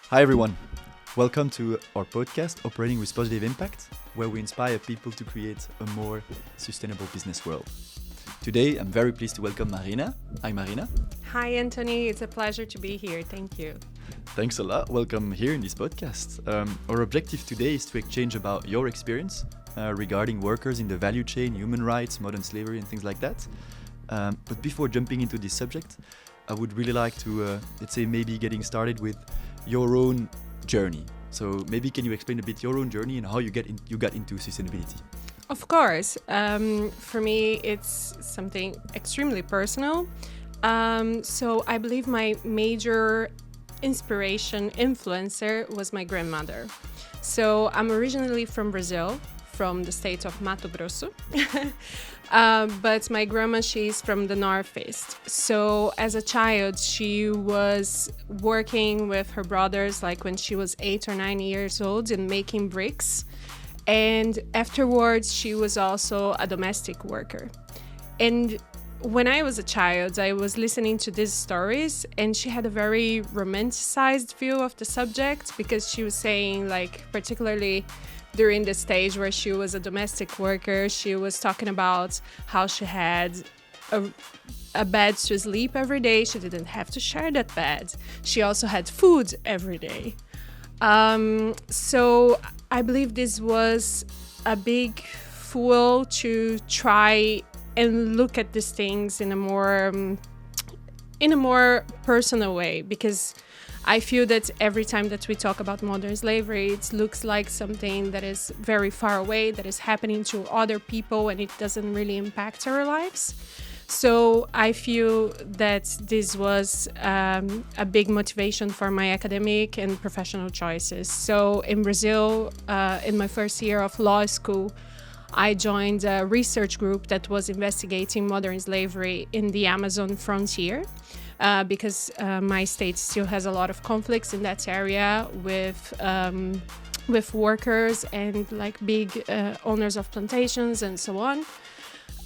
Hi everyone, welcome to our podcast Operating with Positive Impact, where we inspire people to create a more sustainable business world. Today I'm very pleased to welcome Marina. Hi Marina. Hi Anthony, it's a pleasure to be here, thank you. Thanks a lot, welcome here in this podcast. Our objective today is to exchange about your experience regarding workers in the value chain, human rights, modern slavery and things like that. But before jumping into this subject, I would really like to, maybe getting started with your own journey. So maybe can you explain a bit your own journey and how you got into sustainability? Of course, for me it's something extremely personal. So I believe my major inspiration influencer was my grandmother. So I'm originally from Brazil, from the state of Mato Grosso. But my grandma, she's from the Northeast. So as a child, she was working with her brothers, like when she was 8 or 9 years old, and making bricks. And afterwards, she was also a domestic worker. And when I was a child, I was listening to these stories, and she had a very romanticized view of the subject, because she was saying, like, particularly during the stage where she was a domestic worker, she was talking about how she had a bed to sleep every day. She didn't have to share that bed. She also had food every day. So I believe this was a big fuel to try and look at these things in a more personal way, because I feel that every time that we talk about modern slavery, it looks like something that is very far away, that is happening to other people, and it doesn't really impact our lives. So I feel that this was a big motivation for my academic and professional choices. So in Brazil, in my first year of law school, I joined a research group that was investigating modern slavery in the Amazon frontier. Because my state still has a lot of conflicts in that area with workers and like big owners of plantations and so on.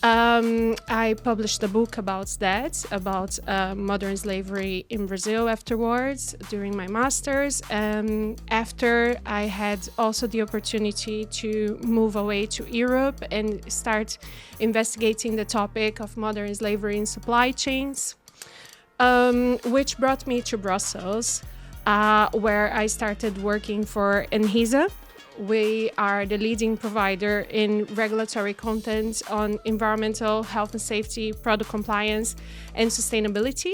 I published a book about that, about modern slavery in Brazil afterwards during my master's. After I had also the opportunity to move away to Europe and start investigating the topic of modern slavery in supply chains. Which brought me to Brussels, where I started working for Enhesa. We are the leading provider in regulatory content on environmental, health and safety, product compliance, and sustainability.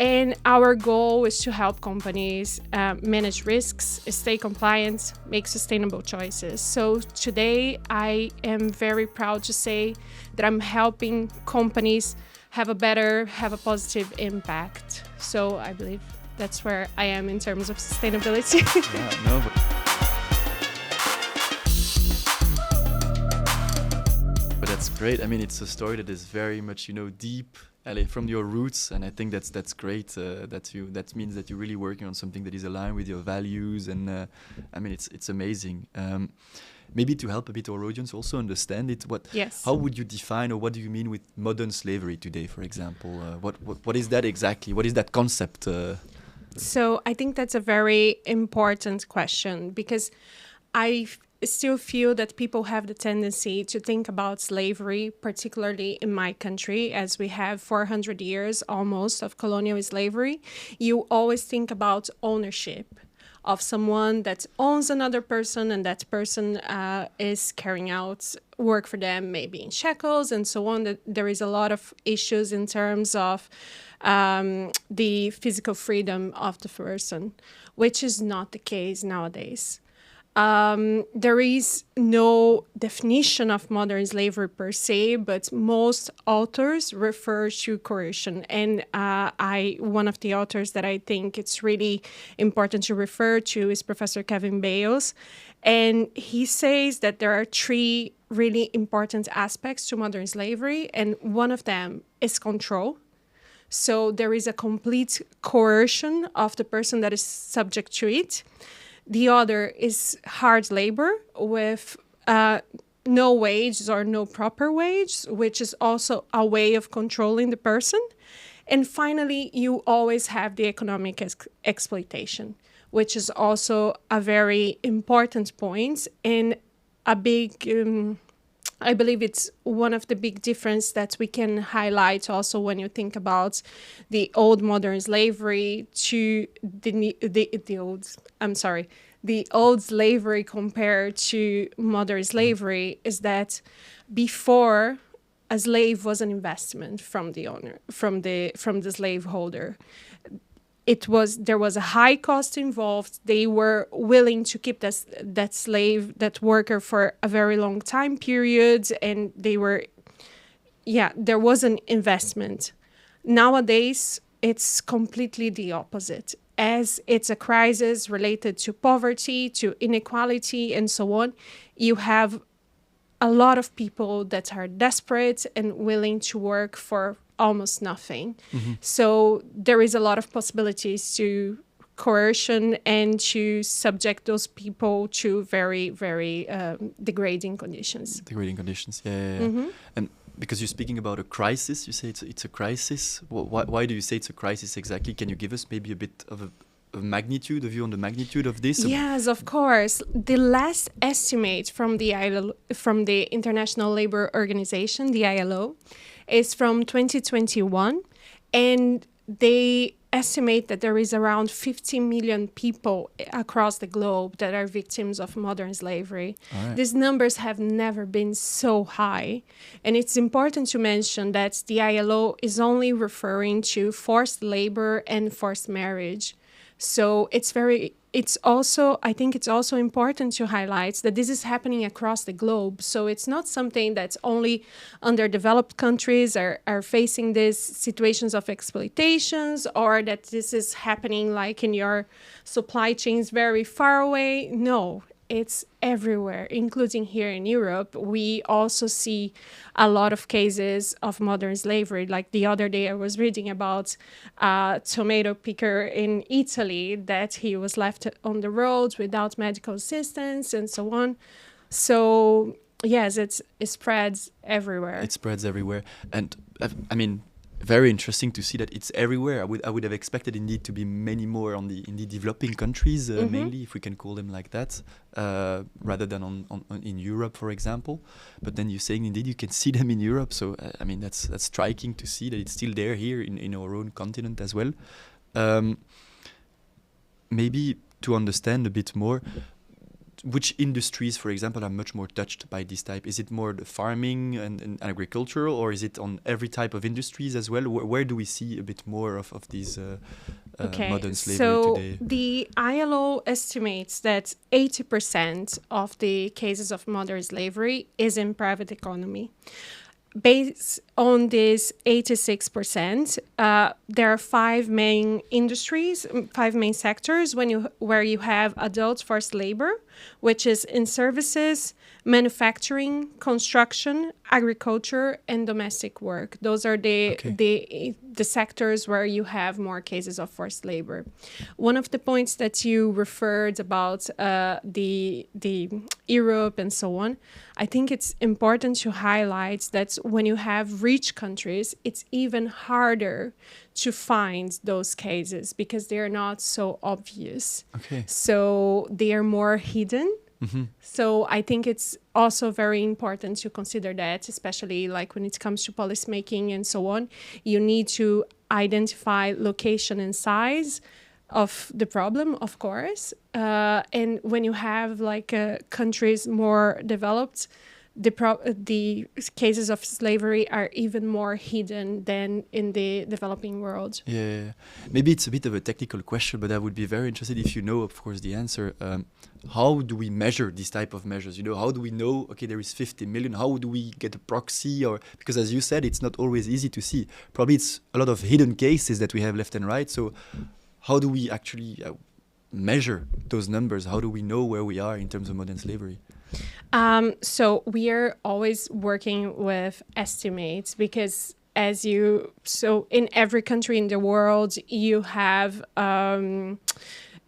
And our goal is to help companies manage risks, stay compliant, make sustainable choices. So today, I am very proud to say that I'm helping companies have a positive impact. So I believe that's where I am in terms of sustainability. But that's great. I mean, it's a story that is very much, deep from your roots, and I think that's great. That means that you're really working on something that is aligned with your values, and I mean, it's amazing. Maybe to help a bit our audience also understand it, Yes. How would you define, or what do you mean with modern slavery today, for example? What is that exactly? What is that concept? So I think that's a very important question, because I still feel that people have the tendency to think about slavery, particularly in my country, as we have 400 years almost of colonial slavery. You always think about ownership of someone that owns another person, and that person is carrying out work for them, maybe in shackles and so on. That there is a lot of issues in terms of the physical freedom of the person, which is not the case nowadays. There is no definition of modern slavery per se, but most authors refer to coercion. And one of the authors that I think it's really important to refer to is Professor Kevin Bales. And he says that there are 3 really important aspects to modern slavery, and one of them is control. So there is a complete coercion of the person that is subject to it. The other is hard labor with no wage or no proper wage, which is also a way of controlling the person. And finally, you always have the economic exploitation, which is also a very important point and a big, I believe it's one of the big difference that we can highlight also when you think about the old modern slavery to the old slavery compared to modern slavery is that before a slave was an investment from the owner, from the slaveholder. There was a high cost involved. They were willing to keep that slave, that worker for a very long time period, and there was an investment. Nowadays, it's completely the opposite. As it's a crisis related to poverty, to inequality, and so on, you have a lot of people that are desperate and willing to work for almost nothing. So there is a lot of possibilities to coercion and to subject those people to very, very degrading conditions. Degrading conditions, yeah. And because you're speaking about a crisis, you say it's a crisis. Why do you say it's a crisis exactly? Can you give us maybe a bit of a magnitude, a view on the magnitude of this? Yes, of course. The last estimate from the International Labour Organization, the ILO, is from 2021, and they estimate that there is around 50 million people across the globe that are victims of modern slavery. Right. These numbers have never been so high. And it's important to mention that the ILO is only referring to forced labor and forced marriage. So I think it's also important to highlight that this is happening across the globe. So it's not something that's only underdeveloped countries are facing these situations of exploitations, or that this is happening like in your supply chains very far away. No, it's everywhere, including here in Europe. We also see a lot of cases of modern slavery. Like the other day, I was reading about a tomato picker in Italy that he was left on the roads without medical assistance and so on. So yes, it spreads everywhere. It spreads everywhere. And I mean, very interesting to see that it's everywhere. I would have expected indeed to be many more in the developing countries, mainly, if we can call them like that, rather than in Europe, for example. But then you're saying indeed you can see them in Europe. So I mean that's striking to see that it's still there here in our own continent as well. Maybe to understand a bit more, which industries, for example, are much more touched by this type? Is it more the farming and agricultural, or is it on every type of industries as well? Where do we see a bit more of these modern slavery today? So the ILO estimates that 80% of the cases of modern slavery is in private economy. Based on this 86%, there are 5 main industries, 5 main sectors where you have adult forced labor, which is in services, manufacturing, construction, agriculture, and domestic work. Those are the sectors where you have more cases of forced labor. One of the points that you referred about the Europe and so on, I think it's important to highlight that when you have rich countries, it's even harder to find those cases because they are not so obvious. Okay. So they are more hidden. Mm-hmm. So I think it's also very important to consider that, especially like when it comes to policymaking and so on. You need to identify location and size of the problem, of course. And when you have like countries more developed, the cases of slavery are even more hidden than in the developing world. Yeah. Maybe it's a bit of a technical question, but I would be very interested if you know, of course, the answer. How do we measure these type of measures? How do we know, okay, there is 50 million? How do we get a proxy? Or because as you said, it's not always easy to see. Probably it's a lot of hidden cases that we have left and right. So how do we actually measure those numbers? How do we know where we are in terms of modern slavery? So we are always working with estimates because in every country in the world, you have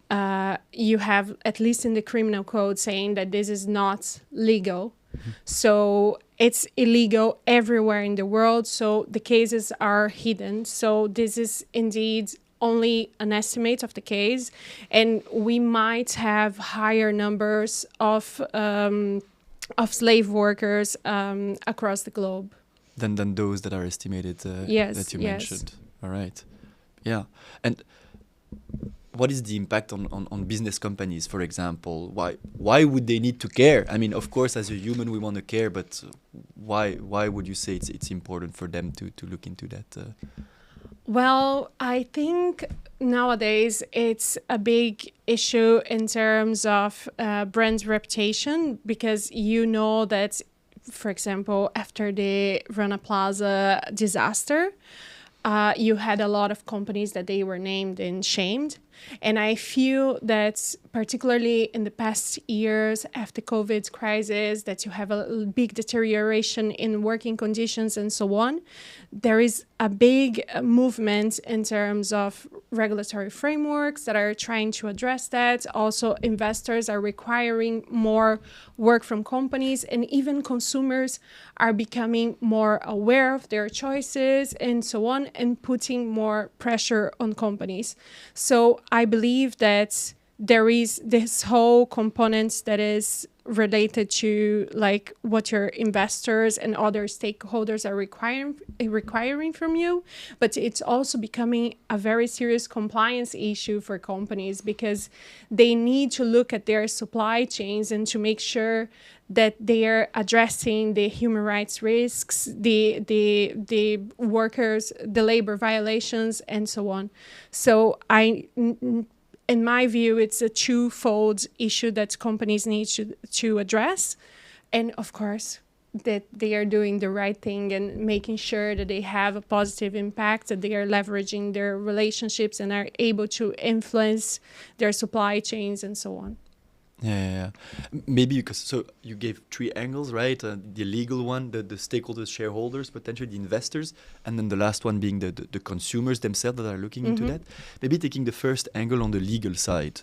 at least in the criminal code saying that this is not legal. Mm-hmm. So it's illegal everywhere in the world. So the cases are hidden. So this is indeed only an estimate of the case, and we might have higher numbers of slave workers across the globe. Than those that are estimated Yes, that you yes. mentioned. All right. Yeah. And what is the impact on business companies, for example? Why would they need to care? I mean, of course, as a human, we want to care, but why would you say it's important for them to look into that? Well, I think nowadays it's a big issue in terms of brand reputation, because you know that, for example, after the Rana Plaza disaster, you had a lot of companies that they were named and shamed. And I feel that particularly in the past years after COVID crisis, that you have a big deterioration in working conditions and so on. There is a big movement in terms of regulatory frameworks that are trying to address that. Also, investors are requiring more work from companies, and even consumers are becoming more aware of their choices and so on, and putting more pressure on companies. So I believe that there is this whole component that is related to like what your investors and other stakeholders are requiring from you, but it's also becoming a very serious compliance issue for companies, because they need to look at their supply chains and to make sure that they are addressing the human rights risks, the workers, the labor violations, and so on. So in my view, it's a twofold issue that companies need to address. And of course, that they are doing the right thing and making sure that they have a positive impact, that they are leveraging their relationships and are able to influence their supply chains and so on. Yeah. Maybe because so you gave three angles, right? The legal one, the stakeholders, shareholders, potentially the investors, and then the last one being the consumers themselves that are looking into that. Maybe taking the first angle on the legal side.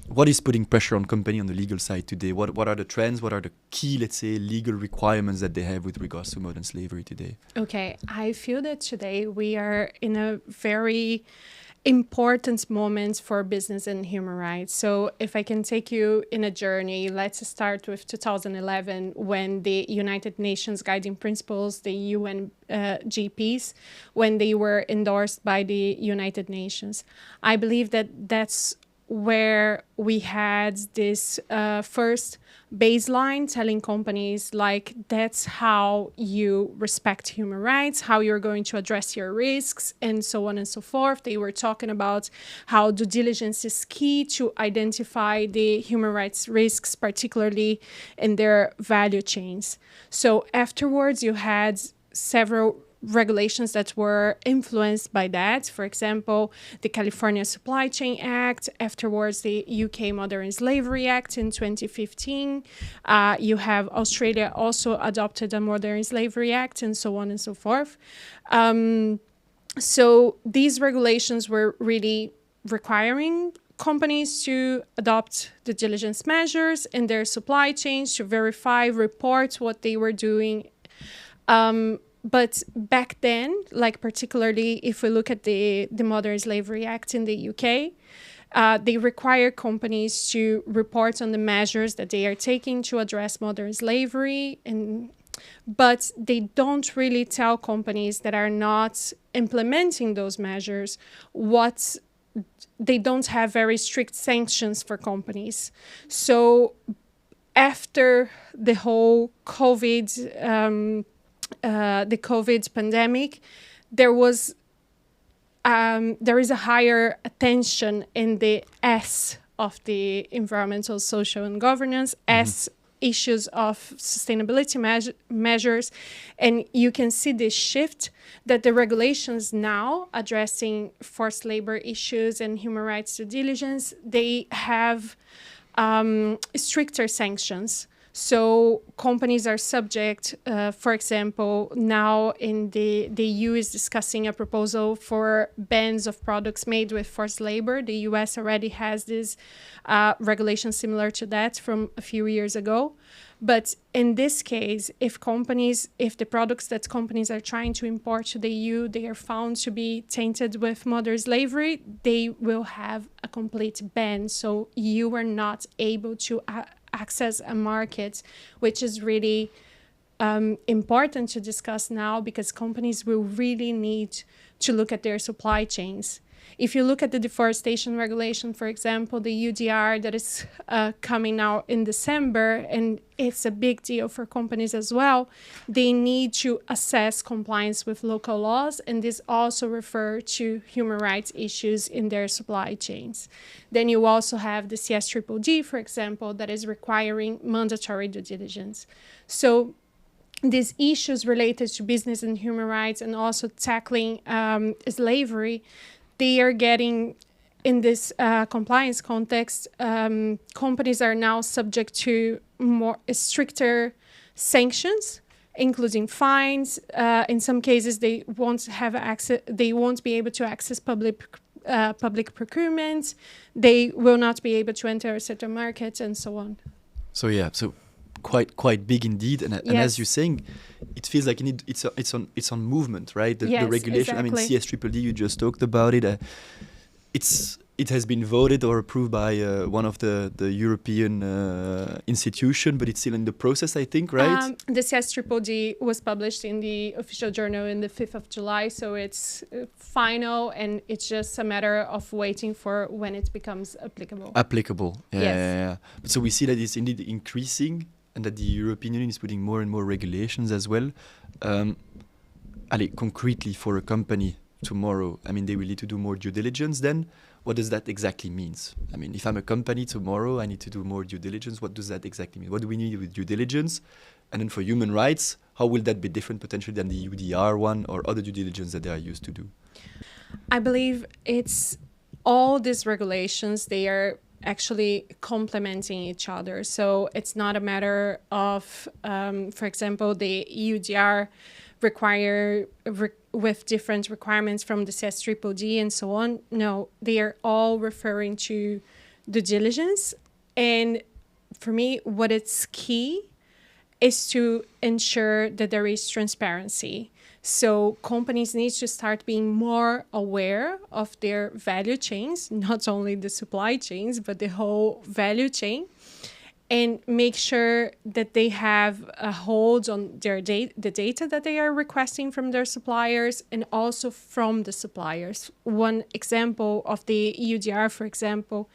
What is putting pressure on company on the legal side today? What are the trends? What are the key, let's say, legal requirements that they have with regards to modern slavery today? Okay, I feel that today we are in a very important moments for business and human rights. So if I can take you in a journey, let's start with 2011, when the United Nations Guiding Principles, the UN GPs, when they were endorsed by the United Nations. I believe that that's where we had this first baseline telling companies like that's how you respect human rights, how you're going to address your risks, and so on and so forth. They were talking about how due diligence is key to identify the human rights risks, particularly in their value chains. So afterwards, you had several regulations that were influenced by that. For example, the California Supply Chain Act, afterwards the UK Modern Slavery Act in 2015. You have Australia also adopted a Modern Slavery Act, and so on and so forth. So these regulations were really requiring companies to adopt due diligence measures in their supply chains to verify, report what they were doing. But back then, like particularly if we look at the Modern Slavery Act in the UK, they require companies to report on the measures that they are taking to address modern slavery, but they don't really tell companies that are not implementing those measures what they don't have very strict sanctions for companies. So after the whole COVID pandemic, there is a higher attention in the S of the environmental, social, and governance, S issues of sustainability measures. And you can see this shift that the regulations now addressing forced labor issues and human rights due diligence, they have stricter sanctions. So companies are subject, for example, now in the EU is discussing a proposal for bans of products made with forced labor. The US already has this regulation similar to that from a few years ago. But in this case, if the products that companies are trying to import to the EU, they are found to be tainted with modern slavery, they will have a complete ban. So you are not able to access a market, which is really important to discuss now, because companies will really need to look at their supply chains. If you look at the deforestation regulation, for example, the UDR that is coming out in December, and it's a big deal for companies as well, they need to assess compliance with local laws, and this also refers to human rights issues in their supply chains. Then you also have the CSDDD, for example, that is requiring mandatory due diligence. So these issues related to business and human rights, and also tackling slavery, they are getting, in this compliance context, companies are now subject to more stricter sanctions, including fines. In some cases, they won't have access. They won't be able to access public procurement. They will not be able to enter certain markets, and so on. So yeah, so quite big indeed, and Yes. as you're saying, it feels like it's on movement, right? The Yes, regulation. exactly. I mean, CSDDD, you just talked about it. It has been voted or approved by one of the European institution, but it's still in the process, I think, right? The CSDDD was published in the official journal in the 5th of July, so it's final, and it's just a matter of waiting for when it becomes applicable. Applicable. Yeah, Yes. yeah. But so we see that it's indeed increasing, and that the European Union is putting more and more regulations as well. Concretely for a company tomorrow, I mean, they will need to do more due diligence then. What does that exactly mean? I mean, if I'm a company tomorrow, I need to do more due diligence. What does that exactly mean? What do we need with due diligence? And then for human rights, how will that be different potentially than the UDR one or other due diligence that they are used to do? I believe it's all these regulations, they are actually complementing each other. So it's not a matter of, for example, the UDR with different requirements from the CSDDD and so on. No, they are all referring to due diligence. And for me, what is key is to ensure that there is transparency. So companies need to start being more aware of their value chains, not only the supply chains, but the whole value chain, and make sure that they have a hold on the data that they are requesting from their suppliers and also from the suppliers. One example of the UDR, for example,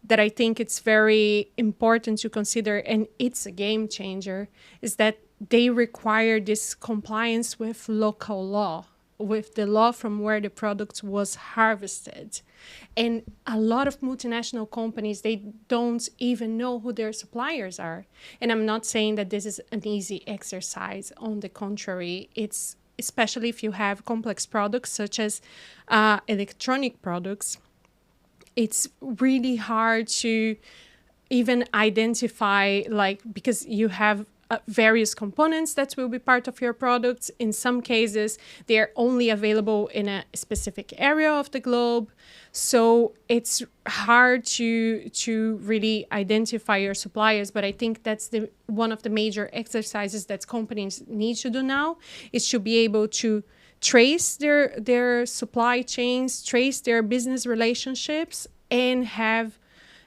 that I think it's very important to consider, and it's a game changer, is that they require this compliance with local law, with the law from where the product was harvested. And a lot of multinational companies, they don't even know who their suppliers are. And I'm not saying that this is an easy exercise. On the contrary, it's especially if you have complex products such as electronic products, it's really hard to even identify, because you have various components that will be part of your products. In some cases, they are only available in a specific area of the globe. So it's hard to really identify your suppliers. But I think that's one of the major exercises that companies need to do now, is to be able to trace their supply chains, trace their business relationships, and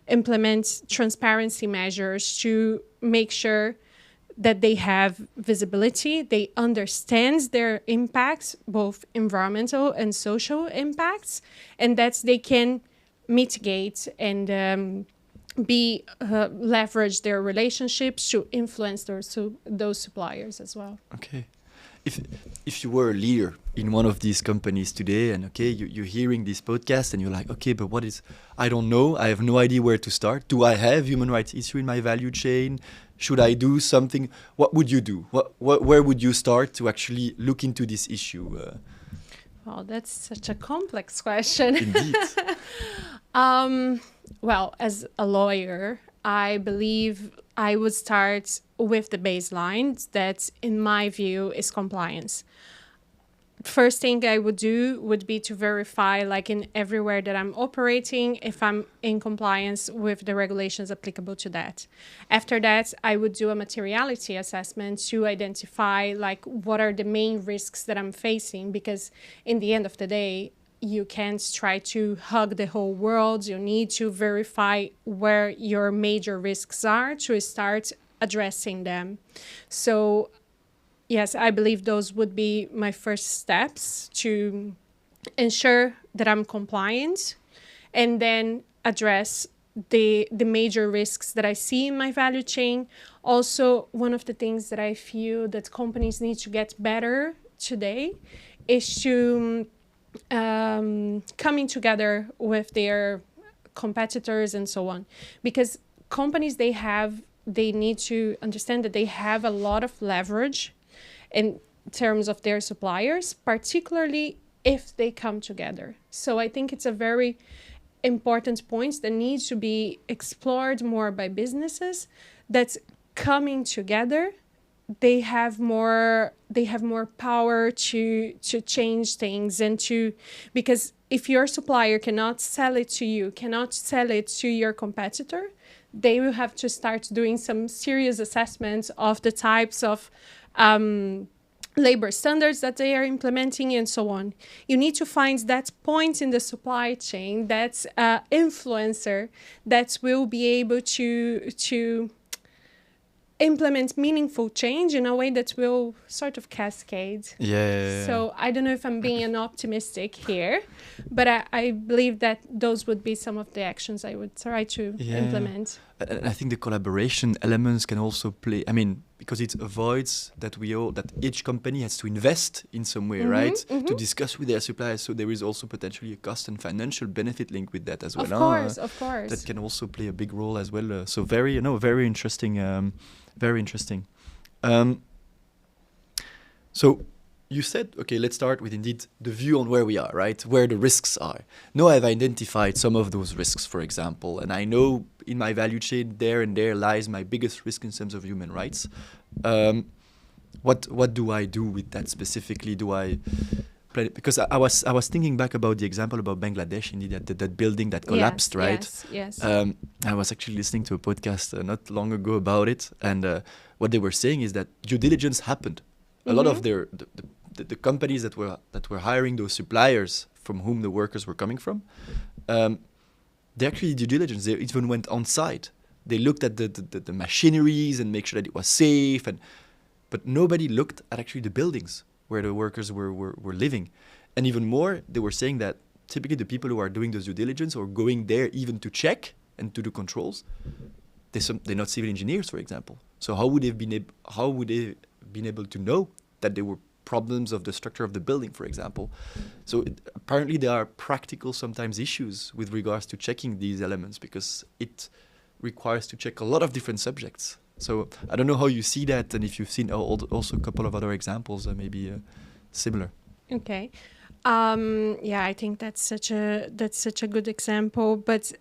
implement transparency measures to make sure that they have visibility, they understand their impacts, both environmental and social impacts, and that they can mitigate and leverage their relationships to influence those suppliers as well. Okay. If you were a leader in one of these companies today, and you're hearing this podcast and you're like, okay, but I don't know, I have no idea where to start. Do I have human rights issue in my value chain? Should I do something? What would you do? Where would you start to actually look into this issue? Well, that's such a complex question. Indeed. Well, as a lawyer, I believe I would start with the baseline that, in my view, is compliance. First thing I would do would be to verify, like in everywhere that I'm operating, if I'm in compliance with the regulations applicable to that. After that, I would do a materiality assessment to identify like what are the main risks that I'm facing, because in the end of the day, you can't try to hug the whole world. You need to verify where your major risks are to start addressing them. So yes, I believe those would be my first steps to ensure that I'm compliant, and then address the major risks that I see in my value chain. Also, one of the things that I feel that companies need to get better today is to coming together with their competitors and so on, because companies, they need to understand that they have a lot of leverage in terms of their suppliers, particularly if they come together. So I think it's a very important point that needs to be explored more by businesses, that coming together, they have more power to change things, and to, because if your supplier cannot sell it to you, cannot sell it to your competitor, they will have to start doing some serious assessments of the types of labor standards that they are implementing and so on. You need to find that point in the supply chain, that influencer that will be able to implement meaningful change in a way that will sort of cascade. Yeah. So I don't know if I'm being an optimistic here, but I believe that those would be some of the actions I would try to implement. And I think the collaboration elements can also play. I mean, because it avoids that each company has to invest in some way, right? To discuss with their suppliers. So there is also potentially a cost and financial benefit linked with that as well. Of course. That can also play a big role as well. So very interesting. Very interesting. So you said, okay, let's start with indeed the view on where we are, right? Where the risks are. Now I've identified some of those risks, for example, and I know in my value chain there lies my biggest risk in terms of human rights. What do I do with that specifically? Do I plan it? Because I was thinking back about the example about Bangladesh, indeed, that building that collapsed, right? Yes. I was actually listening to a podcast not long ago about it, and what they were saying is that due diligence happened. A lot of the companies that were hiring those suppliers from whom the workers were coming from, they actually due diligence. They even went on site. They looked at the machineries and make sure that it was safe, but nobody looked at actually the buildings where the workers were living. And even more, they were saying that typically the people who are doing those due diligence or going there even to check and to do controls, they're not civil engineers, for example. So how would they been able to know that there were problems of the structure of the building, for example? So apparently there are practical sometimes issues with regards to checking these elements, because it requires to check a lot of different subjects. So I don't know how you see that, and if you've seen also a couple of other examples maybe similar. Okay. I think that's such a good example, but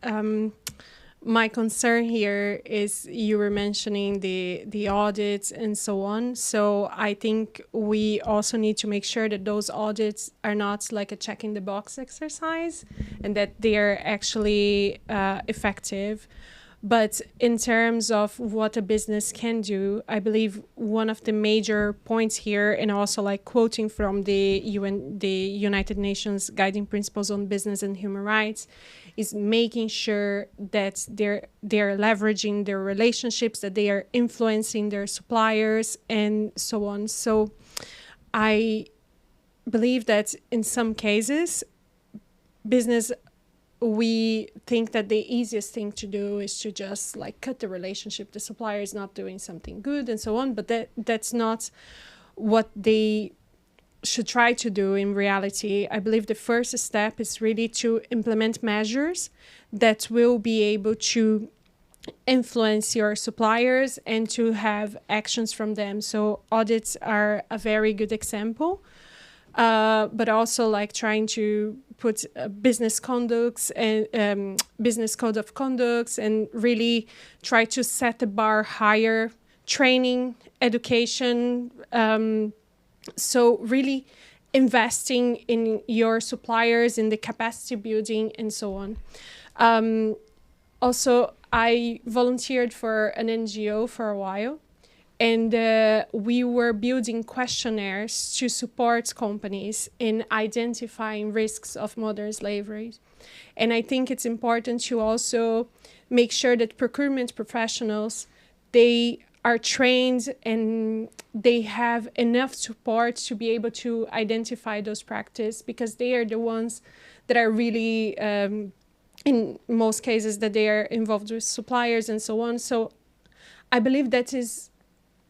my concern here is you were mentioning the audits and so on. So I think we also need to make sure that those audits are not like a check in the box exercise, and that they are actually effective. But in terms of what a business can do, I believe one of the major points here, and also like quoting from the United Nations Guiding Principles on Business and Human Rights, is making sure that they're leveraging their relationships, that they are influencing their suppliers and so on. So I believe that in some cases, business, we think that the easiest thing to do is to just like cut the relationship. The supplier is not doing something good and so on, but that's not what they should try to do in reality. I believe the first step is really to implement measures that will be able to influence your suppliers and to have actions from them. So audits are a very good example. But also like trying to put business conducts and business code of conducts, and really try to set the bar higher. Training, education. So really investing in your suppliers, in the capacity building, and so on. Also, I volunteered for an NGO for a while, and we were building questionnaires to support companies in identifying risks of modern slavery. And I think it's important to also make sure that procurement professionals, they are trained and they have enough support to be able to identify those practices, because they are the ones that are really, in most cases, that they are involved with suppliers and so on. So I believe that is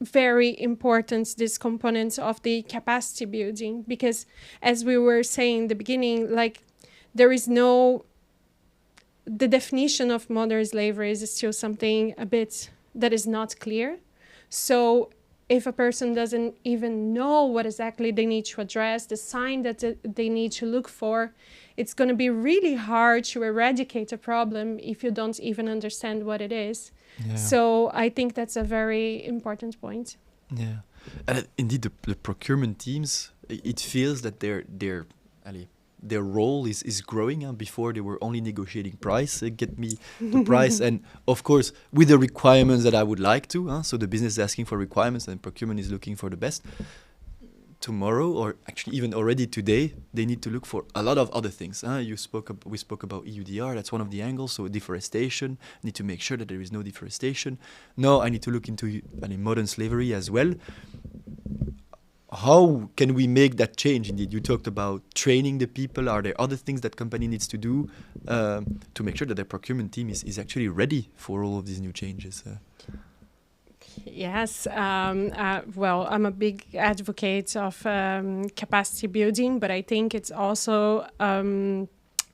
very important, this component of the capacity building, because as we were saying in the beginning, like there is no, the definition of modern slavery is still something a bit that is not clear. So if a person doesn't even know what exactly they need to address, the sign that they need to look for, it's going to be really hard to eradicate a problem if you don't even understand what it is. Yeah. So I think that's a very important point. Yeah, and indeed the procurement teams, it feels that their role is growing. Before they were only negotiating price, get me the price, and of course with the requirements that I would like to. So the business is asking for requirements, and procurement is looking for the best. Tomorrow, or actually even already today, they need to look for a lot of other things. We spoke about EUDR. That's one of the angles. So deforestation. I need to make sure that there is no deforestation. No, I need to look into modern slavery as well. How can we make that change? Indeed, you talked about training the people. Are there other things that company needs to do to make sure that their procurement team is actually ready for all of these new changes? Yes, well, I'm a big advocate of capacity building, but I think it's also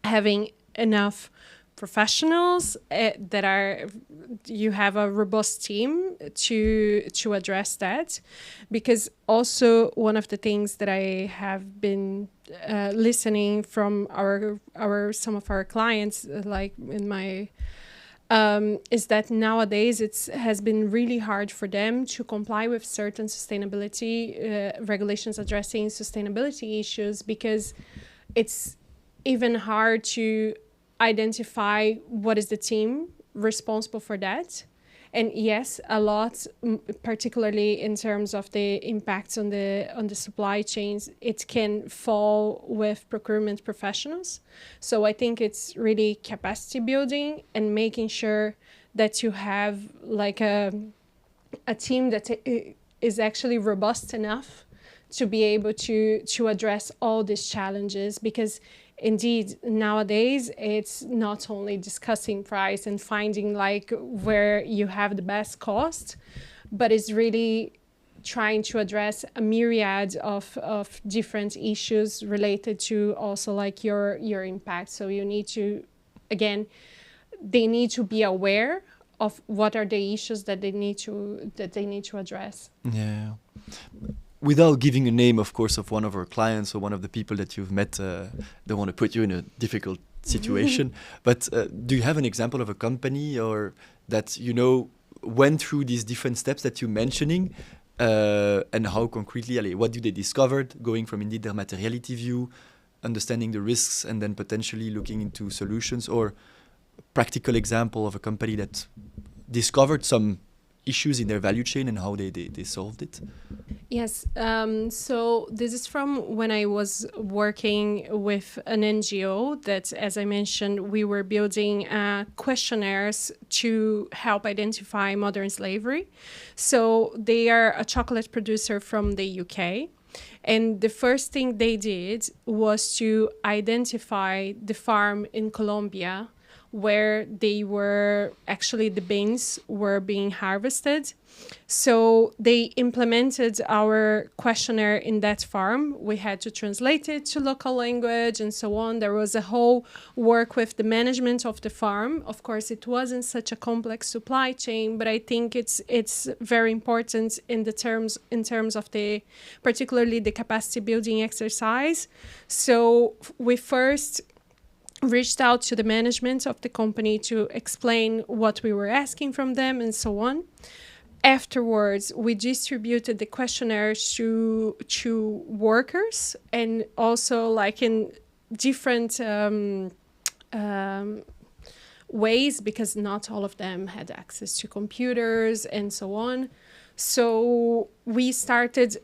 having enough professionals that are, you have a robust team to address that. Because also one of the things that I have been listening from some of our clients, like in my is that nowadays it has been really hard for them to comply with certain sustainability regulations addressing sustainability issues, because it's even hard to identify what is the team responsible for that. And yes, a lot, particularly in terms of the impacts on the supply chains, it can fall with procurement professionals. So I think it's really capacity building and making sure that you have like a team that is actually robust enough to be able to address all these challenges. Because indeed, nowadays, it's not only discussing price and finding like where you have the best cost, but it's really trying to address a myriad of different issues related to also like your impact. So you need to, again, they need to be aware of what are the issues that they need to address. Yeah. Without giving a name, of course, of one of our clients or one of the people that you've met, don't want to put you in a difficult situation. But do you have an example of a company or that, went through these different steps that you're mentioning and how concretely, what do they discovered, going from indeed their materiality view, understanding the risks, and then potentially looking into solutions, or a practical example of a company that discovered some issues in their value chain and how they solved it? Yes, so this is from when I was working with an NGO that, as I mentioned, we were building questionnaires to help identify modern slavery. So they are a chocolate producer from the UK. And the first thing they did was to identify the farm in Colombia where they were actually the beans were being harvested. So they implemented our questionnaire in that farm. We had to translate it to local language and so on. There was a whole work with the management of the farm. Of course, it wasn't such a complex supply chain, but I think it's very important in terms of the particularly the capacity building exercise. So we first reached out to the management of the company to explain what we were asking from them and so on. Afterwards, we distributed the questionnaires to workers, and also like in different ways, because not all of them had access to computers and so on. So we started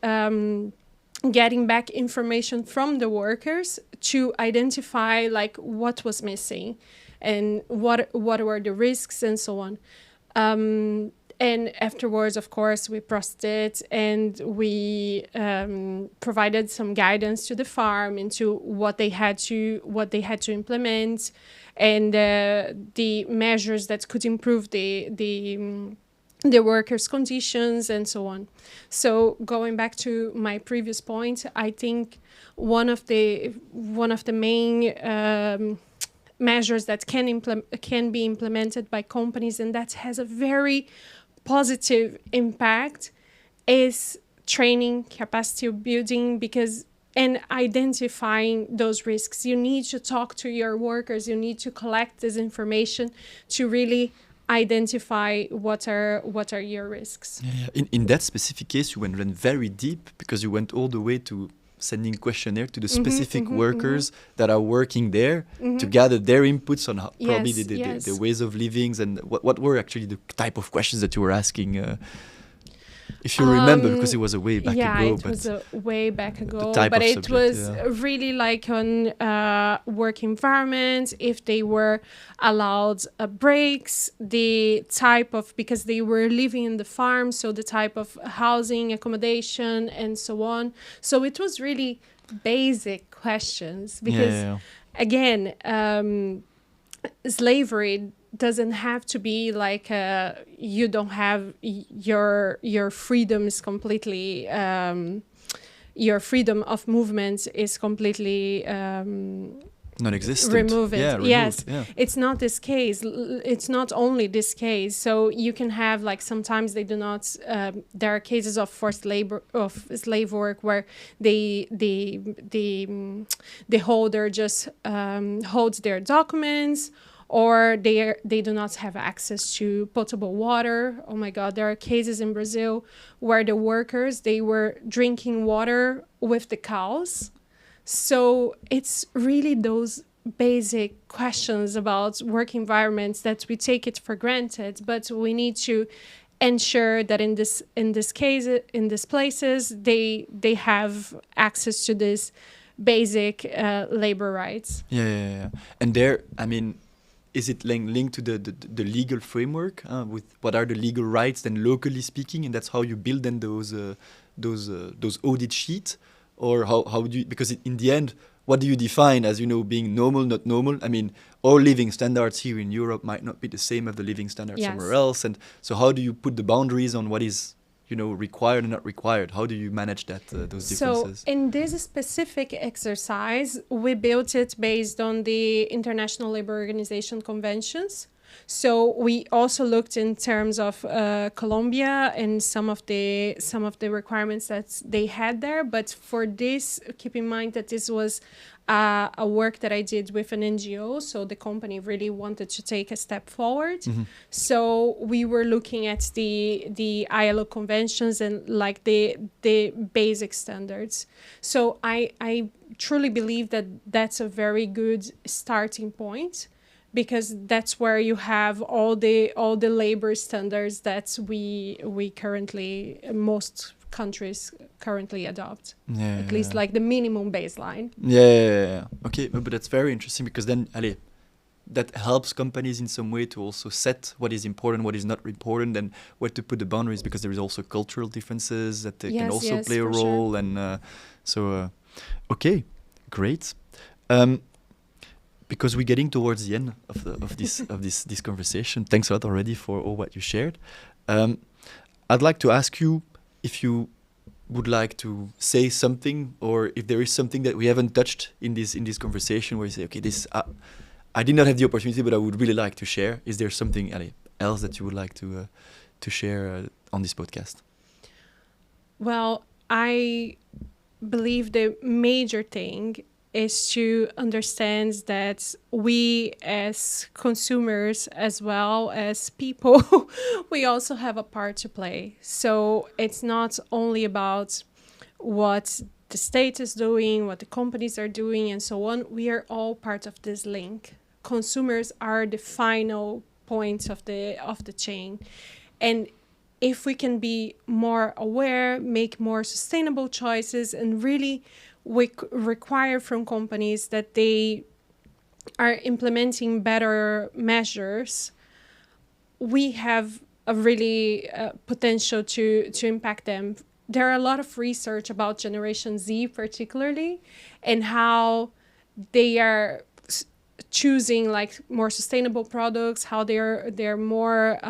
getting back information from the workers to identify like what was missing and what were the risks and so on. And afterwards, of course, we processed it, and we provided some guidance to the farm into what they had to implement, and the measures that could improve the workers' conditions and so on. So going back to my previous point, I think one of the main measures that can be implemented by companies, and that has a very positive impact, is training, capacity building, and identifying those risks. You need to talk to your workers. You need to collect this information to really identify what are your risks. Yeah. In that specific case, you went very deep, because you went all the way to sending questionnaire to the specific workers that are working there to gather their inputs on how, probably the ways of living, and what were actually the type of questions that you were asking, if you remember, because it was a way back ago. Yeah, it was a way back ago, but it was really like on work environment, if they were allowed breaks, the type of, because they were living in the farm, so the type of housing, accommodation, and so on. So it was really basic questions, because again, slavery doesn't have to be like you don't have your freedoms completely, your freedom of movement is completely non-existent. Remove it. Removed. Yes. Yeah. It's not this case. It's not only this case. So you can have like sometimes they do not. There are cases of forced labor, of slave work, where the holder just holds their documents, or they do not have access to potable water. Oh my God, there are cases in Brazil where the workers, they were drinking water with the cows. So it's really those basic questions about work environments that we take it for granted, but we need to ensure that in this case, in these places, they have access to this basic labor rights. Yeah. And there, I mean, is it linked to the legal framework with what are the legal rights then locally speaking, and that's how you build then those audit sheets, or how do you, because in the end, what do you define as, being normal, not normal? I mean, our living standards here in Europe might not be the same as the living standards somewhere else, and so how do you put the boundaries on what is required and not required? How do you manage that, those differences? So in this specific exercise, we built it based on the International Labour Organization conventions. So we also looked in terms of Colombia and some of the requirements that they had there. But for this, keep in mind that this was a work that I did with an NGO. So the company really wanted to take a step forward. Mm-hmm. So we were looking at the ILO conventions and like the basic standards. So I truly believe that that's a very good starting point, because that's where you have all the labor standards that we currently, most countries currently adopt. At least like the minimum baseline. Yeah. Okay, but that's very interesting, because then that helps companies in some way to also set what is important, what is not important, and where to put the boundaries, because there is also cultural differences that can also play a role. Sure. And okay, great. because we're getting towards the end of this conversation. Thanks a lot already for all what you shared. I'd like to ask you if you would like to say something, or if there is something that we haven't touched in this conversation where you say, okay, this I did not have the opportunity, but I would really like to share. Is there something else that you would like to share on this podcast? Well, I believe the major thing is to understand that we as consumers, as well as people, we also have a part to play. So it's not only about what the state is doing, what the companies are doing, and so on. We are all part of this link. Consumers are the final point of the chain. And if we can be more aware, make more sustainable choices, and really we require from companies that they are implementing better measures, we have a really potential to impact them. There are a lot of research about Generation Z particularly, and how they are choosing like more sustainable products, how they're more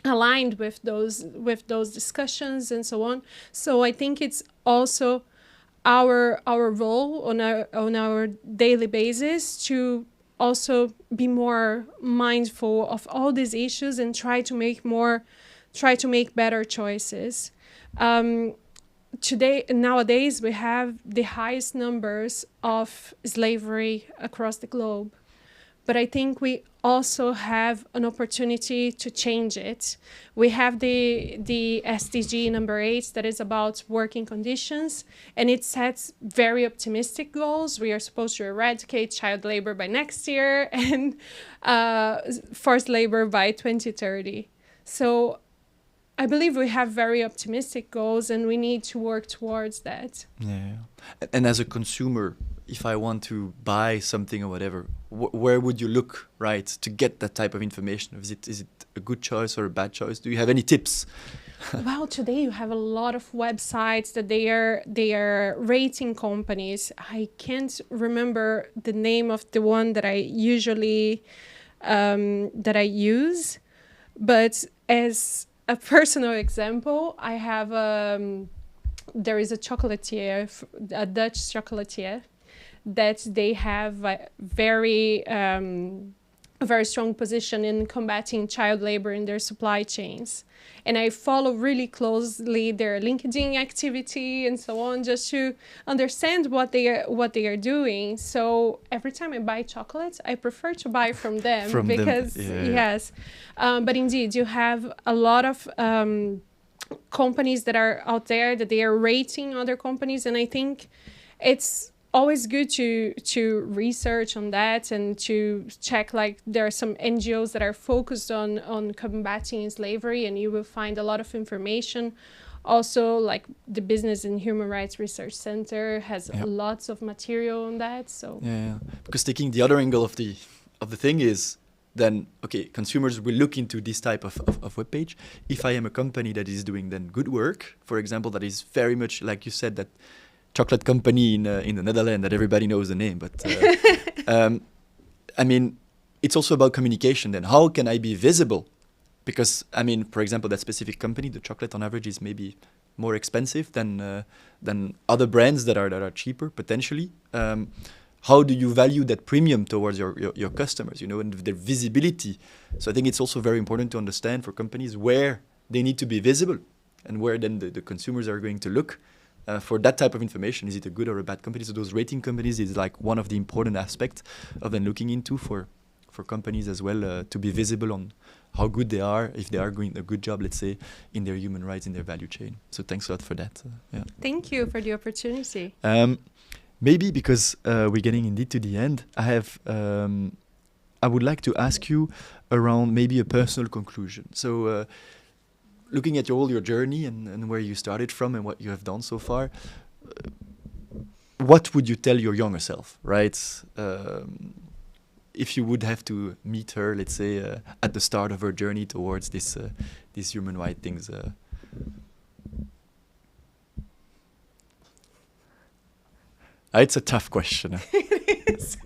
aligned with those discussions and so on. So I think it's also our role on our daily basis to also be more mindful of all these issues and try to make better choices. Nowadays we have the highest numbers of slavery across the globe. But I think we also have an opportunity to change it. We have the SDG number 8 that is about working conditions, and it sets very optimistic goals. We are supposed to eradicate child labor by next year and forced labor by 2030. So I believe we have very optimistic goals, and we need to work towards that. Yeah. And as a consumer, if I want to buy something or whatever, where would you look, right, to get that type of information? Is it a good choice or a bad choice? Do you have any tips? Well, today you have a lot of websites that they are rating companies. I can't remember the name of the one that I usually use, but as a personal example, I have there is a chocolatier, a Dutch chocolatier, that they have a very strong position in combating child labor in their supply chains. And I follow really closely their LinkedIn activity and so on, just to understand what they are doing. So every time I buy chocolates, I prefer to buy from them because yes. But indeed, you have a lot of companies that are out there that they are rating other companies, and I think it's always good to research on that and to check, like, there are some NGOs that are focused on combating slavery, and you will find a lot of information. Also, like the Business and Human Rights Research Center has lots of material on that. So because taking the other angle of the thing is, then okay, consumers will look into this type of webpage. If I am a company that is doing then good work, for example, that is very much like you said, that chocolate company in the Netherlands that everybody knows the name, but I mean, it's also about communication. Then how can I be visible? Because I mean, for example, that specific company, the chocolate on average is maybe more expensive than other brands that are cheaper potentially. How do you value that premium towards your customers, and their visibility? So I think it's also very important to understand for companies where they need to be visible and where then the consumers are going to look for that type of information. Is it a good or a bad company? So those rating companies is like one of the important aspects of then looking into for companies as well, to be visible on how good they are, if they are doing a good job, let's say, in their human rights, in their value chain. So thanks a lot for that. Thank you for the opportunity. Maybe because we're getting indeed to the end, I would like to ask you around maybe a personal conclusion. So looking at all your journey and where you started from and what you have done so far, what would you tell your younger self, right? If you would have to meet her, let's say, at the start of her journey towards these human rights things. It's a tough question. It is.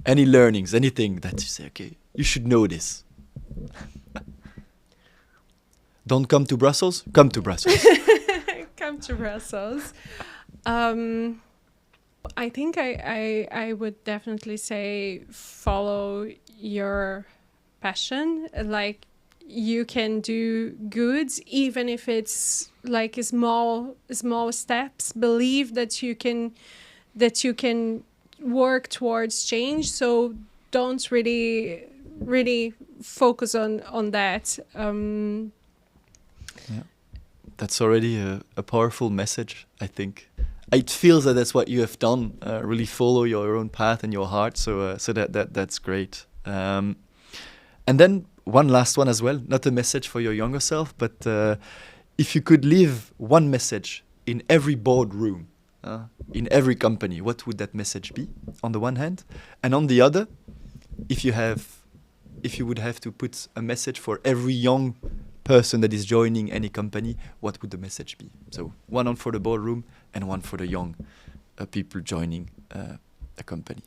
Any learnings, anything that you say, okay, you should know this. Don't come to Brussels? Come to Brussels. Come to Brussels. I think I would definitely say follow your passion. Like, you can do good even if it's like small steps. Believe that you can work towards change. So don't really focus on that. That's already a powerful message, I think. It feels that that's what you have done. Really follow your own path and your heart. So that's great. And then one last one as well. Not a message for your younger self, but if you could leave one message in every boardroom, in every company, what would that message be? On the one hand, and on the other, if you would have to put a message for every young person that is joining any company, what would the message be? So one for the boardroom and one for the young people joining a company.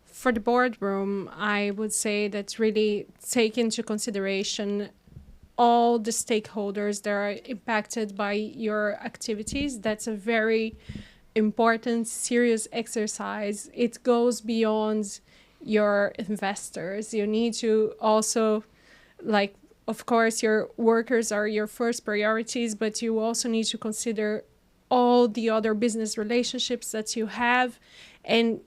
For the boardroom, I would say that really take into consideration all the stakeholders that are impacted by your activities. That's a very important, serious exercise. It goes beyond your investors. You need to also, like, of course, your workers are your first priorities, but you also need to consider all the other business relationships that you have and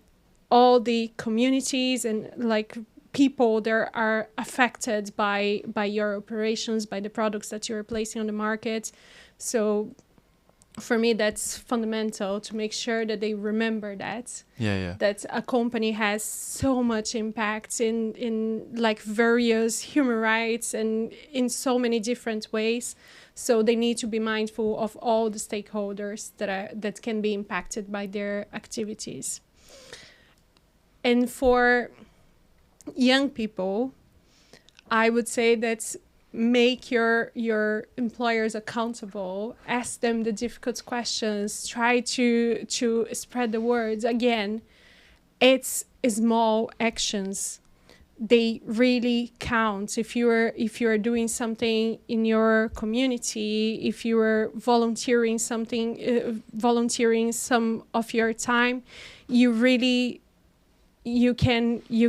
all the communities and like people that are affected by your operations, by the products that you're placing on the market. So for me, that's fundamental to make sure that they remember that. That a company has so much impact in like various human rights and in so many different ways. So they need to be mindful of all the stakeholders that can be impacted by their activities. And for young people, I would say that make your employers accountable, ask them the difficult questions, try to spread the words. Again, it's small actions. They really count. If you're doing something in your community, if you are volunteering some of your time, you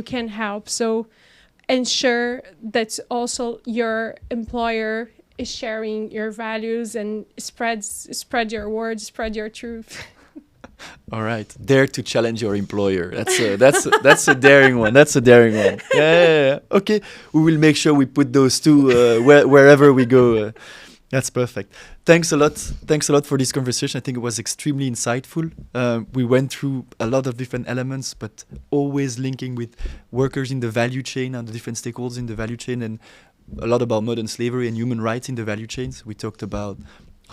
can help. So ensure that also your employer is sharing your values and spread your words, spread your truth. All right, dare to challenge your employer. That's a daring one. That's a daring one. Yeah. Okay, we will make sure we put those two wherever we go. That's perfect. Thanks a lot for this conversation. I think it was extremely insightful. We went through a lot of different elements, but always linking with workers in the value chain and the different stakeholders in the value chain, and a lot about modern slavery and human rights in the value chains. We talked about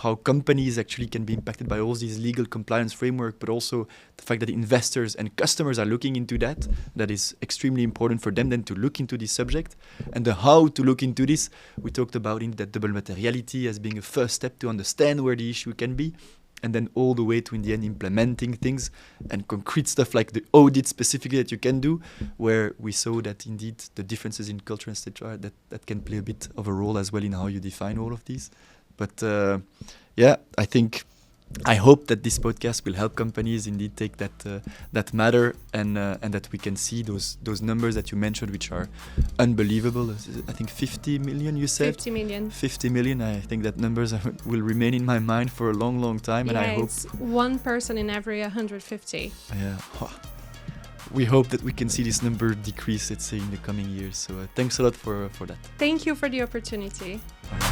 how companies actually can be impacted by all these legal compliance framework, but also the fact that investors and customers are looking into that. That is extremely important for them then to look into this subject. And the how to look into this, we talked about in that double materiality as being a first step to understand where the issue can be, and then all the way to, in the end, implementing things and concrete stuff like the audit specifically that you can do, where we saw that indeed the differences in culture, etc., that can play a bit of a role as well in how you define all of these. But I hope that this podcast will help companies indeed take that matter and that we can see those numbers that you mentioned, which are unbelievable. I think 50 million, you said? 50 million. 50 million. I think that numbers will remain in my mind for a long, long time. And I hope it's one person in every 150. Yeah. We hope that we can see this number decrease, let's say, in the coming years. So thanks a lot for that. Thank you for the opportunity. All right.